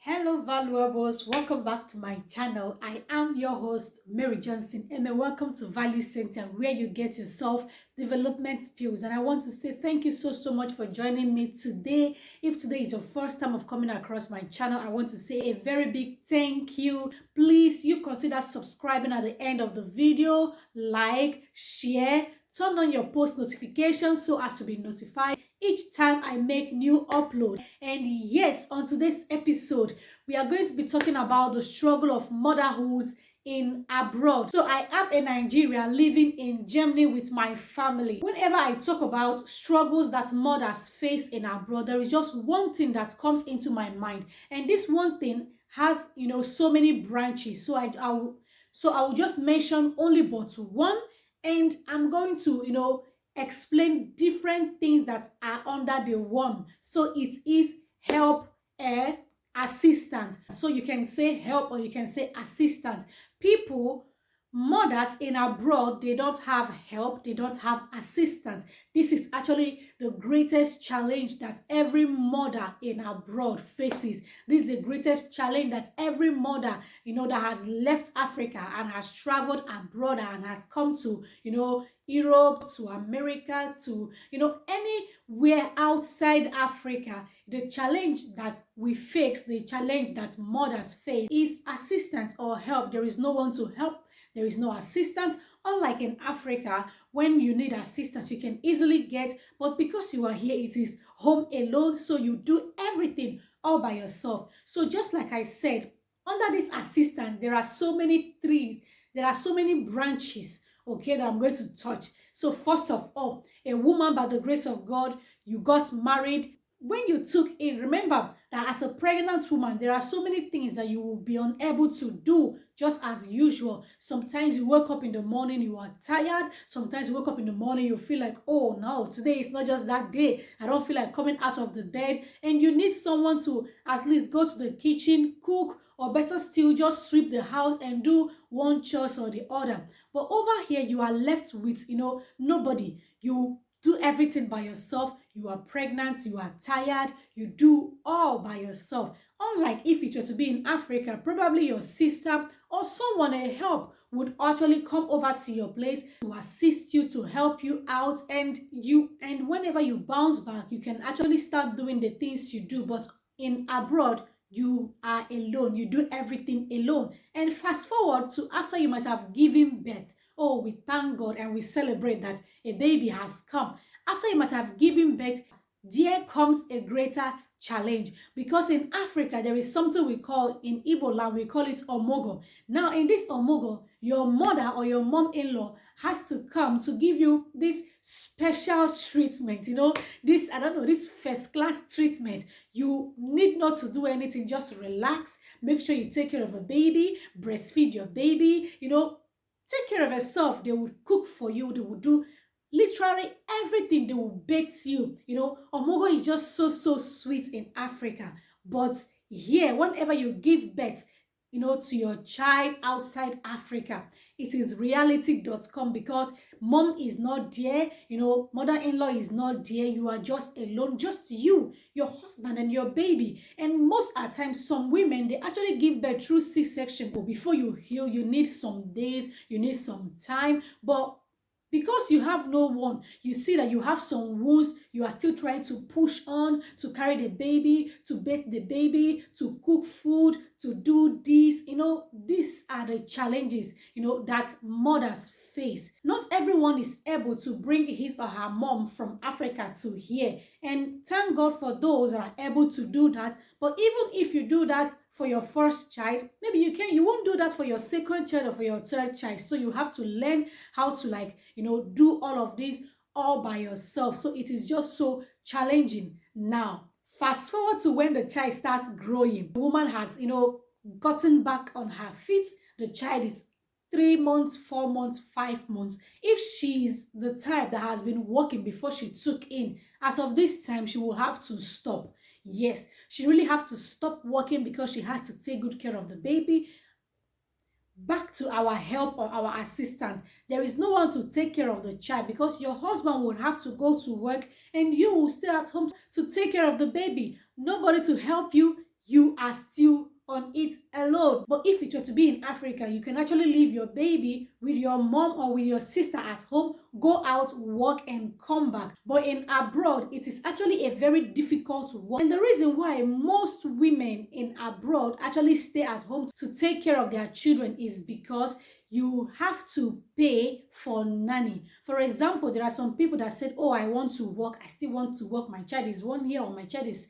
Hello valuables, welcome back to my channel. I am your host Mary Johnson and welcome to Value Center where you get yourself development skills. And I want to say thank you so much for joining me today. If today is your first time of coming across my channel, I want to say a very big thank you. Please you consider subscribing at the end of the video, like, share, turn on your post notifications so as to be notified each time I make new upload. And yes, on today's episode we are going to be talking about the struggle of motherhood in abroad. So I am a Nigerian living in Germany with my family. Whenever I talk about struggles that mothers face in abroad, there is just one thing that comes into my mind, and this one thing has so many branches. So I will just mention only but one, and I'm going to explain different things that are under the one. So it is help and assistance. So you can say help or you can say assistance. Mothers in abroad, they don't have help, they don't have assistance. This is actually the greatest challenge that every mother in abroad faces. This is the greatest challenge that every mother that has left Africa and has traveled abroad and has come to Europe, to America, to anywhere outside Africa. The challenge that we face, the challenge that mothers face is assistance or help. There is no one to help. There is no assistance. Unlike in Africa, when you need assistance, you can easily get, but because you are here, it is home alone, so you do everything all by yourself. So just like I said, under this assistance, there are so many trees, there are so many branches, okay, that I'm going to touch. So first of all, a woman, by the grace of God, you got married. When you took in, remember that as a pregnant woman, there are so many things that you will be unable to do just as usual. Sometimes you wake up in the morning, you are tired. Sometimes you wake up in the morning, you feel like, oh no, today is not just that day. I don't feel like coming out of the bed. And you need someone to at least go to the kitchen, cook, or better still, just sweep the house and do one chore or the other. But over here, you are left with, nobody. You do everything by yourself. You are pregnant, you are tired, you do all by yourself. Unlike if it were to be in Africa, probably your sister or someone, a help, would actually come over to your place to assist you, to help you out, and whenever you bounce back, you can actually start doing the things you do. But in abroad, you are alone, you do everything alone. And fast forward to after you might have given birth. Oh, we thank God and we celebrate that a baby has come. After you might have given birth, there comes a greater challenge, because in Africa there is something we call, in Igbo land we call it omogo. Now in this omogo, your mother or your mom-in-law has to come to give you this special treatment, this first class treatment. You need not to do anything, just relax, make sure you take care of a baby, breastfeed your baby, take care of yourself. They would cook for you, they would do literally everything, they will bathe you. Omogo is just so sweet in Africa. But here, whenever you give birth to your child outside Africa, it is reality.com, because mom is not there, mother-in-law is not there. You are just alone, just you, your husband, and your baby. And most of the time, some women, they actually give birth through C-section. But before you heal, you need some days, you need some time. But because you have no one, you see that you have some wounds, you are still trying to push on, to carry the baby, to bathe the baby, to cook food, to do this. These are the challenges, that mothers face. Not everyone is able to bring his or her mom from Africa to here. And thank God for those that are able to do that. But even if you do that for your first child, maybe you won't do that for your second child or for your third child. So you have to learn how to do all of this all by yourself. So it is just so challenging. Now fast forward to when the child starts growing. The woman has gotten back on her feet. The child is 3 months, 4 months, 5 months. If she's the type that has been working before she took in, as of this time she will have to stop. Yes, she really have to stop working because she has to take good care of the baby. Back to our help or our assistance. There is no one to take care of the child, because your husband would have to go to work and you will stay at home to take care of the baby. Nobody to help you. you are still on it alone. But if it were to be in Africa, you can actually leave your baby with your mom or with your sister at home, go out, work, and come back. But in abroad, it is actually a very difficult work. And the reason why most women in abroad actually stay at home to take care of their children is because you have to pay for nanny. For example, there are some people that said, oh, I want to work, I still want to work, my child is 1 year, or my child is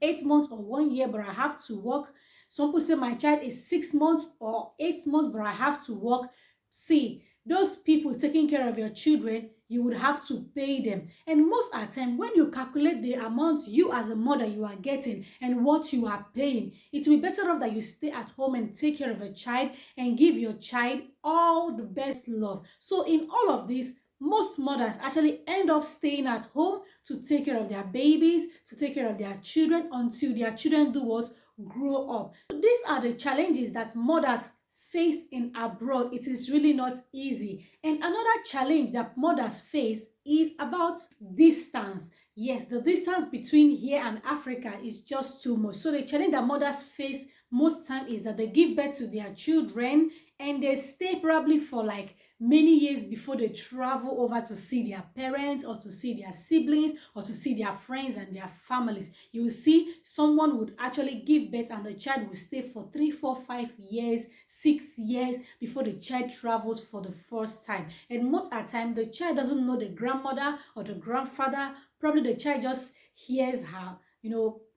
8 months or 1 year, but I have to work. Some people say my child is 6 months or 8 months, but I have to work. See, those people taking care of your children, you would have to pay them. And most of the time, when you calculate the amount you as a mother you are getting and what you are paying, it will be better off that you stay at home and take care of a child and give your child all the best love. So in all of this, most mothers actually end up staying at home to take care of their babies, to take care of their children until their children do what? Grow up. So these are the challenges that mothers face in abroad. It is really not easy. And another challenge that mothers face is about distance. Yes, the distance between here and Africa is just too much. So the challenge that mothers face most time is that they give birth to their children and they stay probably for like many years before they travel over to see their parents or to see their siblings or to see their friends and their families. You will see someone would actually give birth and the child will stay for 3, 4, 5 years, 6 years before the child travels for the first time. And most of the time, the child doesn't know the grandmother or the grandfather. Probably the child just hears her,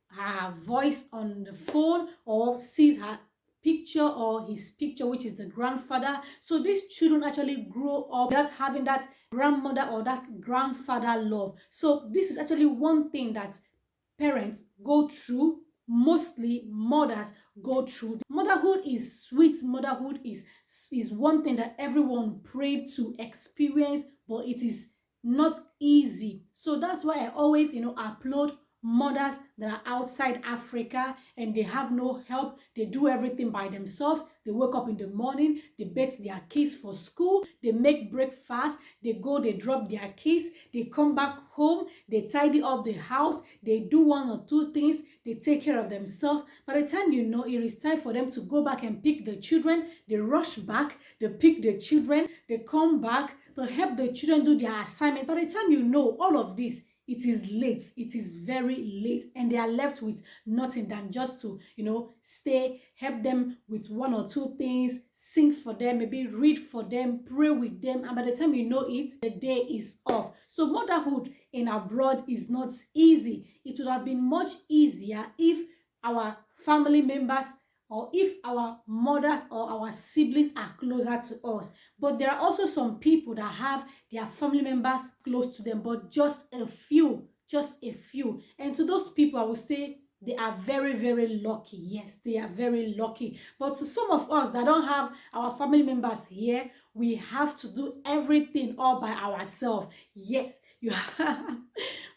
her voice on the phone or sees her picture or his picture, which is the grandfather. So these children actually grow up without having that grandmother or that grandfather love. So this is actually one thing that parents go through, mostly mothers go through. Motherhood is sweet. Motherhood is one thing that everyone prayed to experience, but it is not easy. So that's why I always applaud mothers that are outside Africa and they have no help. They do everything by themselves. They wake up in the morning, they bathe their kids for school, they make breakfast, they go, they drop their kids, they come back home, they tidy up the house, they do 1 or 2 things, they take care of themselves. By the time it is time for them to go back and pick the children, they rush back, they pick the children, they come back, they help the children do their assignment. By the time all of this, it is late. It is very late, and they are left with nothing than just to stay, help them with 1 or 2 things, sing for them, maybe read for them, pray with them, and by the time it, the day is off. So motherhood in abroad is not easy. It would have been much easier if our family members or if our mothers or our siblings are closer to us. But there are also some people that have their family members close to them, but just a few. And to those people, I would say they are very, very lucky. Yes, they are very lucky. But to some of us that don't have our family members here, we have to do everything all by ourselves. Yes,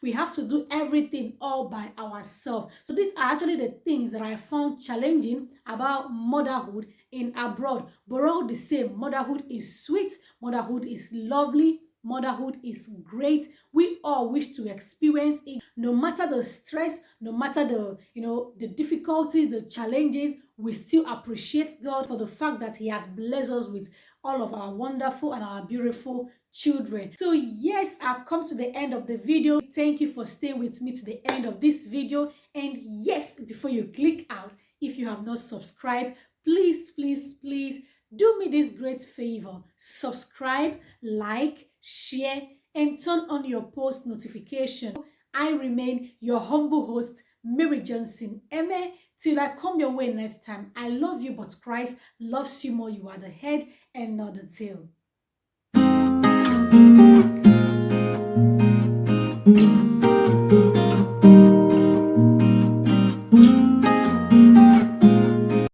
we have to do everything all by ourselves. So these are actually the things that I found challenging about motherhood in abroad. But all the same, motherhood is sweet, motherhood is lovely, motherhood is great. We all wish to experience it. No matter the stress, no matter the difficulties, the challenges, we still appreciate God for the fact that He has blessed us with all of our wonderful and our beautiful children. So yes, I've come to the end of the video. Thank you for staying with me to the end of this video. And yes, before you click out, if you have not subscribed, please do me this great favor. Subscribe, like, share, and turn on your post notification. I remain your humble host, Mary Johnson Eme. Till I come your way next time, I love you, but Christ loves you more. You are the head and not the tail.